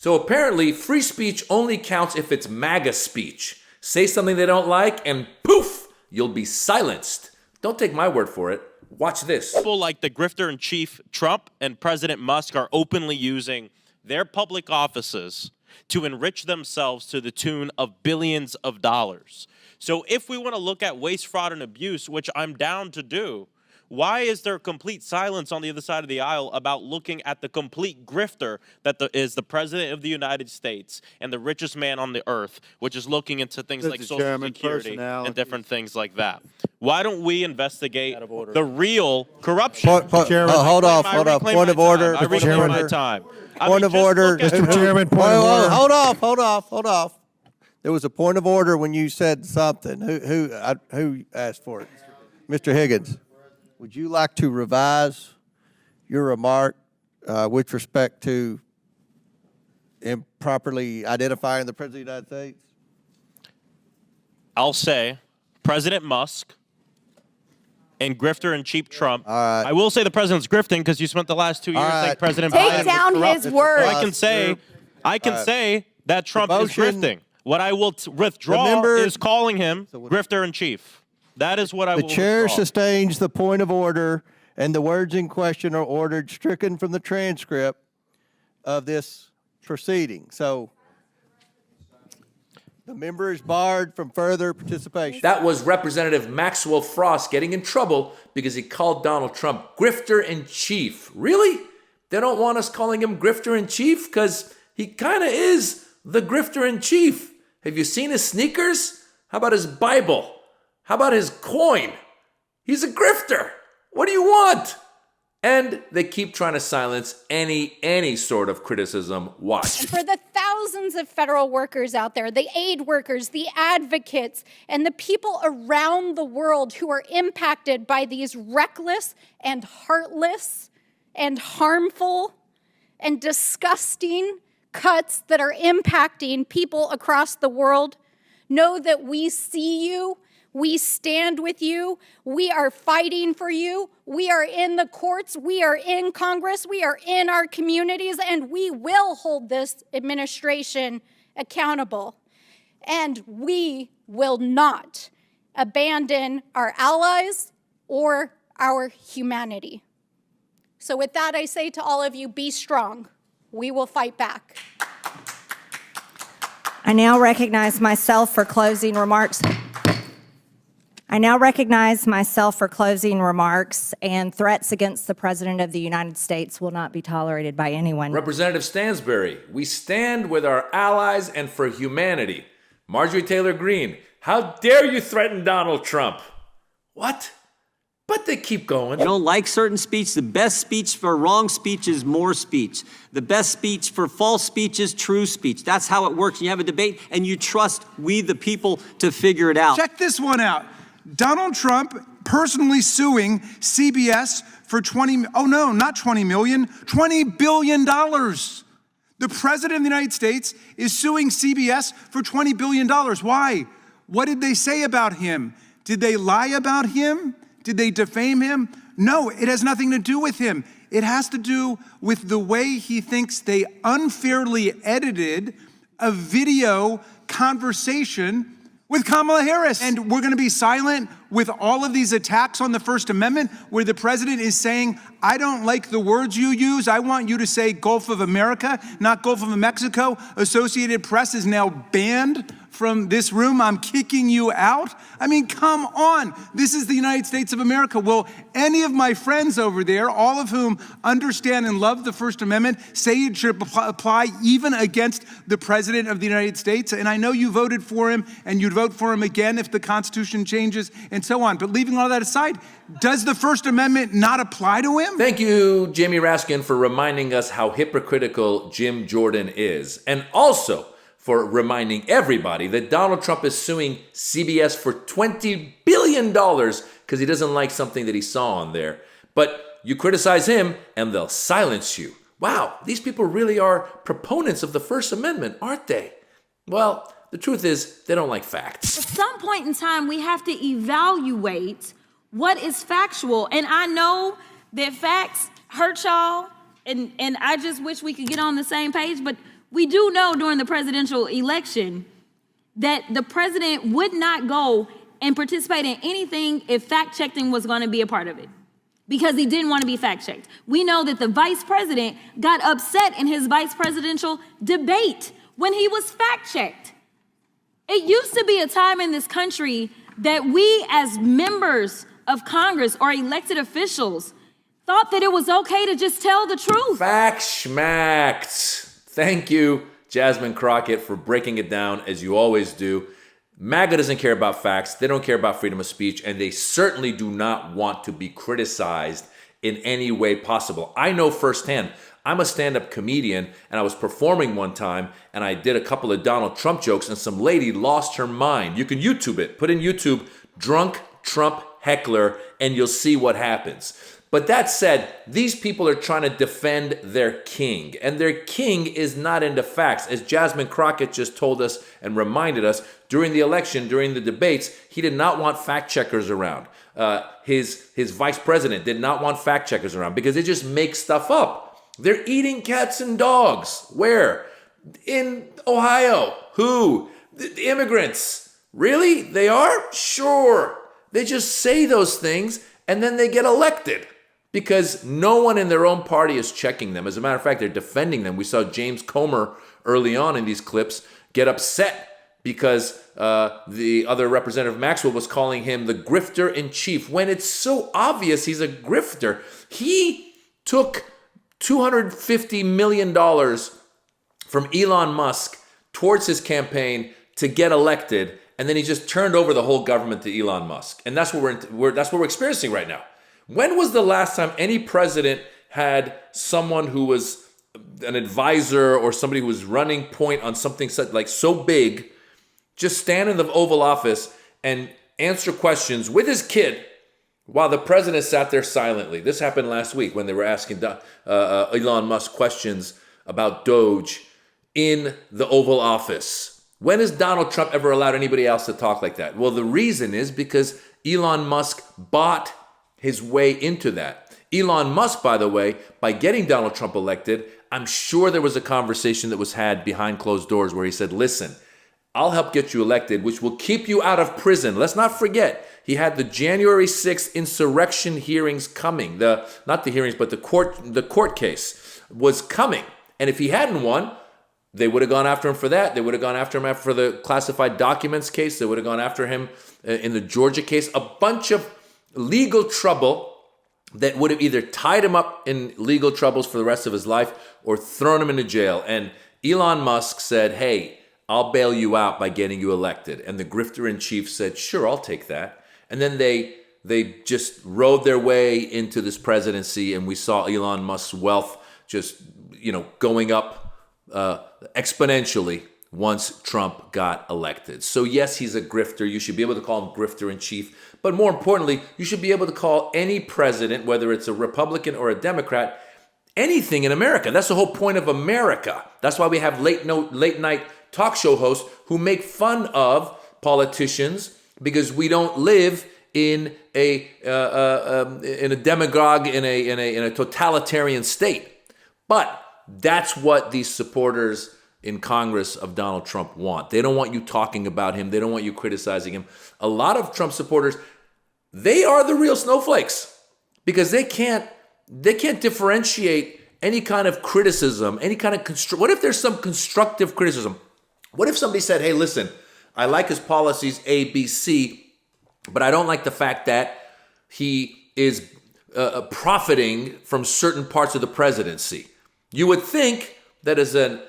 So apparently, free speech only counts if it's MAGA speech. Say something they don't like, and poof, you'll be silenced. Don't take my word for it. Watch this. People like the grifter-in-chief Trump and President Musk are openly using their public offices to enrich themselves to the tune of billions of dollars. So if we want to look at waste, fraud, and abuse, which I'm down to do, why is there complete silence on the other side of the aisle about looking at the complete grifter that is the President of the United States and the richest man on the earth, which is looking into things like Social Security and different things like that? Why don't we investigate the real corruption? Hold off. Point of order. I reclaim my time. Point of order. Mr. Chairman, point of order. Hold off. There was a point of order when you said something. Who asked for it? Mr. Higgins. Would you like to revise your remark with respect to improperly identifying the President of the United States? I'll say President Musk and grifter-in-chief Trump. All right. I will say the president's grifting because you spent the last 2 years saying President Take Biden down was corrupt. his words. I can say that Trump is grifting. What I will withdraw is calling him grifter-in-chief. That is what I will The chair withdraw. sustains the point of order, and the words in question are ordered stricken from the transcript of this proceeding. So the member is barred from further participation. That was Representative Maxwell Frost getting in trouble because he called Donald Trump grifter-in-chief. Really? They don't want us calling him grifter-in-chief? Because he kind of is the grifter-in-chief. Have you seen his sneakers? How about his Bible? How about his coin? He's a grifter. What do you want? And they keep trying to silence any sort of criticism. Watch. And for the thousands of federal workers out there, the aid workers, the advocates, and the people around the world who are impacted by these reckless and heartless and harmful and disgusting cuts that are impacting people across the world, know that we see you. We stand with you. We are fighting for you. We are in the courts. We are in Congress. We are in our communities, and we will hold this administration accountable. And we will not abandon our allies or our humanity. So with that, I say to all of you, be strong. We will fight back. I now recognize myself for closing remarks. And threats against the President of the United States will not be tolerated by anyone. Representative Stansbury, we stand with our allies and for humanity. Marjorie Taylor Greene, how dare you threaten Donald Trump? What? But they keep going. You don't like certain speech? The best speech for wrong speech is more speech. The best speech for false speech is true speech. That's how it works. You have a debate and you trust we, the people, to figure it out. Check this one out. Donald Trump personally suing CBS for $20 billion. The President of the United States is suing CBS for $20 billion. Why? What did they say about him? Did they lie about him? Did they defame him? No, it has nothing to do with him. It has to do with the way he thinks they unfairly edited a video conversation with Kamala Harris. And we're going to be silent with all of these attacks on the First Amendment where the president is saying, I don't like the words you use. I want you to say Gulf of America, not Gulf of Mexico. Associated Press is now banned from this room. I'm kicking you out. I mean, come on. This is the United States of America. Will any of my friends over there, all of whom understand and love the First Amendment, say it should apply even against the President of the United States? And I know you voted for him, and you'd vote for him again if the Constitution changes and so on. But leaving all that aside, does the First Amendment not apply to him? Thank you, Jamie Raskin, for reminding us how hypocritical Jim Jordan is. And also for reminding everybody that Donald Trump is suing CBS for $20 billion because he doesn't like something that he saw on there. But you criticize him and they'll silence you. Wow, these people really are proponents of the First Amendment, aren't they? Well, the truth is they don't like facts. At some point in time, we have to evaluate what is factual. And I know that facts hurt y'all, and I just wish we could get on the same page, but We do know during the presidential election that the president would not go and participate in anything if fact-checking was going to be a part of it, because he didn't want to be fact-checked. We know that the vice president got upset in his vice presidential debate when he was fact-checked. It used to be a time in this country that we as members of Congress or elected officials thought that it was okay to just tell the truth. Fact schmacked. Thank you, Jasmine Crockett, for breaking it down as you always do. MAGA doesn't care about facts. They don't care about freedom of speech, and they certainly do not want to be criticized in any way possible. I know firsthand. I'm a stand-up comedian, and I was performing one time, and I did a couple of Donald Trump jokes, and some lady lost her mind. You can YouTube it. Put in YouTube, drunk Trump heckler, and you'll see what happens. But that said, these people are trying to defend their king, and their king is not into facts. As Jasmine Crockett just told us and reminded us, during the election, during the debates, he did not want fact checkers around. His vice president did not want fact checkers around because they just make stuff up. They're eating cats and dogs. Where? In Ohio. Who? The immigrants. Really? They are? Sure. They just say those things and then they get elected because no one in their own party is checking them. As a matter of fact, they're defending them. We saw James Comer early on in these clips get upset because the other representative, Maxwell, was calling him the grifter in chief when it's so obvious he's a grifter. He took $250 million from Elon Musk towards his campaign to get elected, and then he just turned over the whole government to Elon Musk. And that's what we're experiencing right now. When was the last time any president had someone who was an advisor or somebody who was running point on something so big just stand in the Oval Office and answer questions with his kid while the president sat there silently? This happened last week when they were asking Elon Musk questions about Doge in the Oval Office. When has Donald Trump ever allowed anybody else to talk like that? Well, the reason is because Elon Musk bought his way into that. Elon Musk, by the way, by getting Donald Trump elected, I'm sure there was a conversation that was had behind closed doors where he said, listen, I'll help get you elected, which will keep you out of prison. Let's not forget, he had the January 6th insurrection hearings coming. Not the hearings, but the court case was coming. And if he hadn't won, they would have gone after him for that. They would have gone after him for the classified documents case. They would have gone after him in the Georgia case. A bunch of legal trouble that would have either tied him up in legal troubles for the rest of his life or thrown him into jail. And Elon Musk said, hey, I'll bail you out by getting you elected. And the grifter in chief said, sure, I'll take that. And then they just rode their way into this presidency, and we saw Elon Musk's wealth just, going up exponentially once Trump got elected. So yes, he's a grifter. You should be able to call him grifter in chief. But more importantly, you should be able to call any president, whether it's a Republican or a Democrat, anything in America. That's the whole point of America. That's why we have late night talk show hosts who make fun of politicians because we don't live in a demagogue in a totalitarian state. But that's what these supporters in Congress of Donald Trump want. They don't want you talking about him. They don't want you criticizing him. A lot of Trump supporters, they are the real snowflakes because they can't differentiate any kind of criticism, any kind of what if there's some constructive criticism? What if somebody said, hey, listen, I like his policies A, B, C, but I don't like the fact that he is profiting from certain parts of the presidency. You would think that as a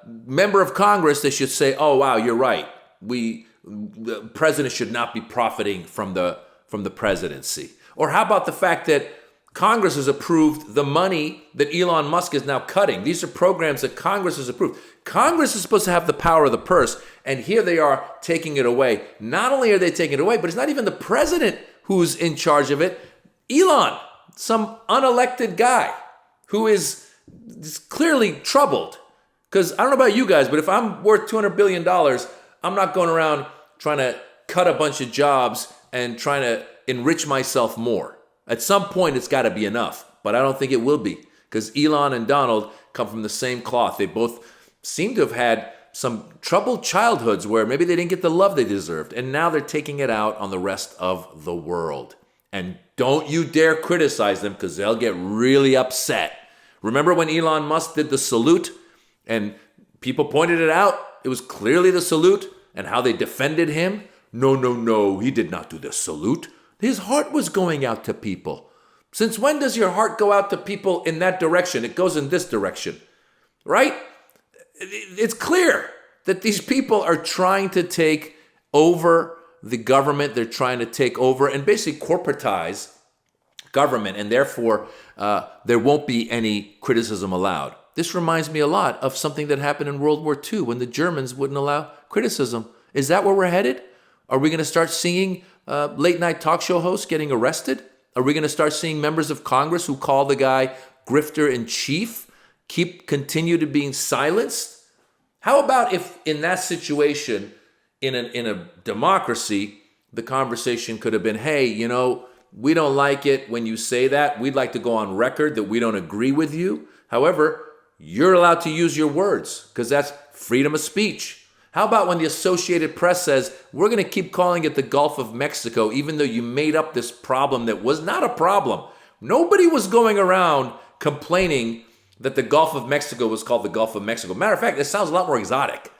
member of Congress, they should say, oh, wow, you're right. The president should not be profiting from the presidency. Or how about the fact that Congress has approved the money that Elon Musk is now cutting? These are programs that Congress has approved. Congress is supposed to have the power of the purse, and here they are taking it away. Not only are they taking it away, but it's not even the president who's in charge of it. Elon, some unelected guy who is clearly troubled. Because I don't know about you guys, but if I'm worth $200 billion, I'm not going around trying to cut a bunch of jobs and trying to enrich myself more. At some point, it's got to be enough, but I don't think it will be because Elon and Donald come from the same cloth. They both seem to have had some troubled childhoods where maybe they didn't get the love they deserved. And now they're taking it out on the rest of the world. And don't you dare criticize them because they'll get really upset. Remember when Elon Musk did the salute and people pointed it out? It was clearly the salute and how they defended him. No, he did not do the salute. His heart was going out to people. Since when does your heart go out to people in that direction? It goes in this direction, right? It's clear that these people are trying to take over the government. They're trying to take over and basically corporatize government, and therefore there won't be any criticism allowed. This reminds me a lot of something that happened in World War II when the Germans wouldn't allow criticism. Is that where we're headed? Are we going to start seeing late night talk show hosts getting arrested? Are we going to start seeing members of Congress who call the guy grifter in chief continue to being silenced? How about if in that situation, in a democracy, the conversation could have been, hey, we don't like it when you say that. We'd like to go on record that we don't agree with you. However, you're allowed to use your words because that's freedom of speech. How about when the Associated Press says, we're going to keep calling it the Gulf of Mexico, even though you made up this problem that was not a problem. Nobody was going around complaining that the Gulf of Mexico was called the Gulf of Mexico. Matter of fact, it sounds a lot more exotic.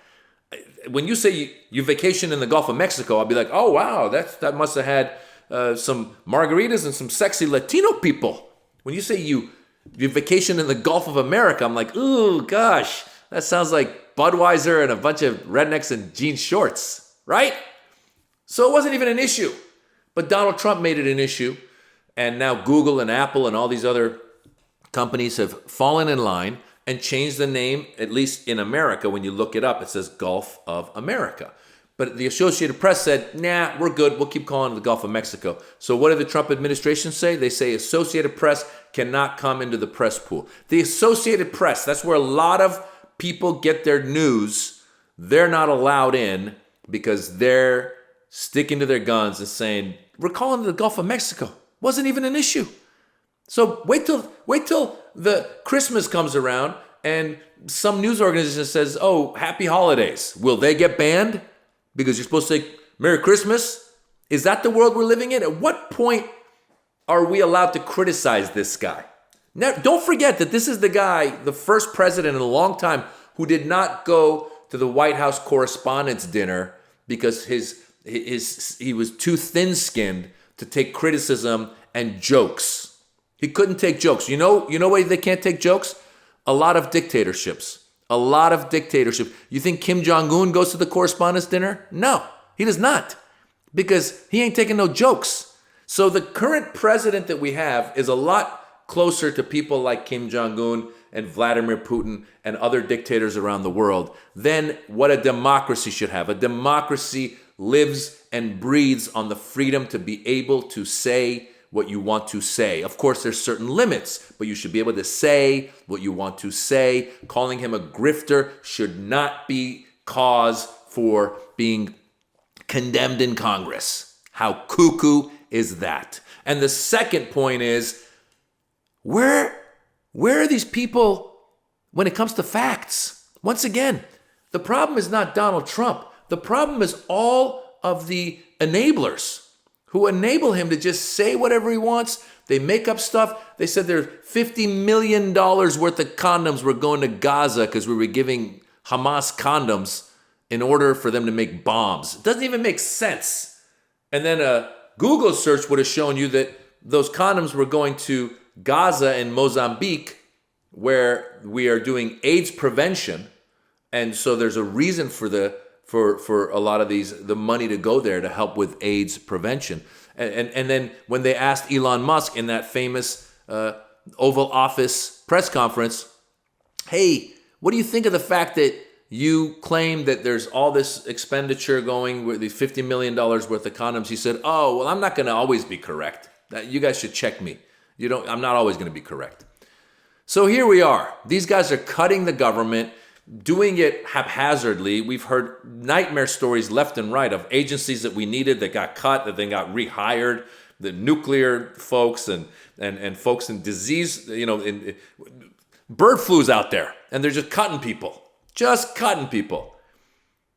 When you say you vacation in the Gulf of Mexico, I'll be like, oh, wow, that must have had some margaritas and some sexy Latino people. When you say you vacation in the Gulf of America, I'm like, ooh, gosh, that sounds like Budweiser and a bunch of rednecks in jean shorts, right? So it wasn't even an issue. But Donald Trump made it an issue. And now Google and Apple and all these other companies have fallen in line and changed the name, at least in America. When you look it up, it says Gulf of America. But the Associated Press said, nah, we're good. We'll keep calling it the Gulf of Mexico. So what did the Trump administration say? They say Associated Press cannot come into the press pool. The Associated Press, that's where a lot of people get their news. They're not allowed in because they're sticking to their guns and saying, we're calling it the Gulf of Mexico. Wasn't even an issue. So wait till the Christmas comes around and some news organization says, oh, happy holidays. Will they get banned? Because you're supposed to say, Merry Christmas? Is that the world we're living in? At what point are we allowed to criticize this guy? Now, don't forget that this is the guy, the first president in a long time, who did not go to the White House Correspondents' Dinner because he was too thin-skinned to take criticism and jokes. He couldn't take jokes. You know why they can't take jokes? A lot of dictatorships. You think Kim Jong-un goes to the Correspondents' Dinner? No, he does not. Because he ain't taking no jokes. So the current president that we have is a lot closer to people like Kim Jong-un and Vladimir Putin and other dictators around the world than what a democracy should have. A democracy lives and breathes on the freedom to be able to say what you want to say. Of course, there's certain limits, but you should be able to say what you want to say. Calling him a grifter should not be cause for being condemned in Congress. How cuckoo is that? And the second point is, where are these people when it comes to facts? Once again, the problem is not Donald Trump. The problem is all of the enablers who enable him to just say whatever he wants. They make up stuff. They said there's $50 million worth of condoms were going to Gaza because we were giving Hamas condoms in order for them to make bombs. It doesn't even make sense. And then a Google search would have shown you that those condoms were going to Gaza and Mozambique, where we are doing AIDS prevention. And so there's a reason for a lot of the money to go there to help with AIDS prevention. And then when they asked Elon Musk in that famous Oval Office press conference, hey, what do you think of the fact that you claim that there's all this expenditure going with these $50 million worth of condoms? He said, oh, well, I'm not going to always be correct. You guys should check me. I'm not always going to be correct. So here we are. These guys are cutting the government, doing it haphazardly. We've heard nightmare stories left and right of agencies that we needed that got cut, that then got rehired, the nuclear folks and folks in disease, bird flu's out there, and they're just cutting people. just cutting people.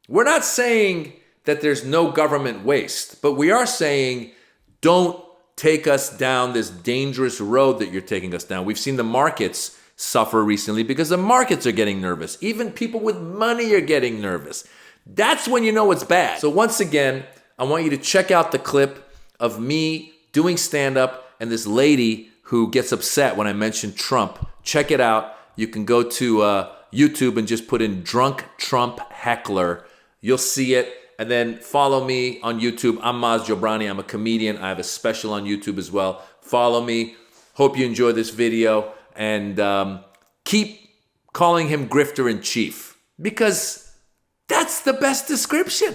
We're not saying that there's no government waste, but we are saying don't take us down this dangerous road that you're taking us down. We've seen the markets suffer recently because the markets are getting nervous. Even people with money are getting nervous. That's when you know it's bad. So once again, I want you to check out the clip of me doing stand-up and this lady who gets upset when I mention Trump. Check it out. You can go to YouTube and just put in Drunk Trump Heckler. You'll see it. And then follow me on YouTube. I'm Maz Jobrani. I'm a comedian. I have a special on YouTube as well. Follow me. Hope you enjoy this video. And keep calling him grifter in chief, because that's the best description.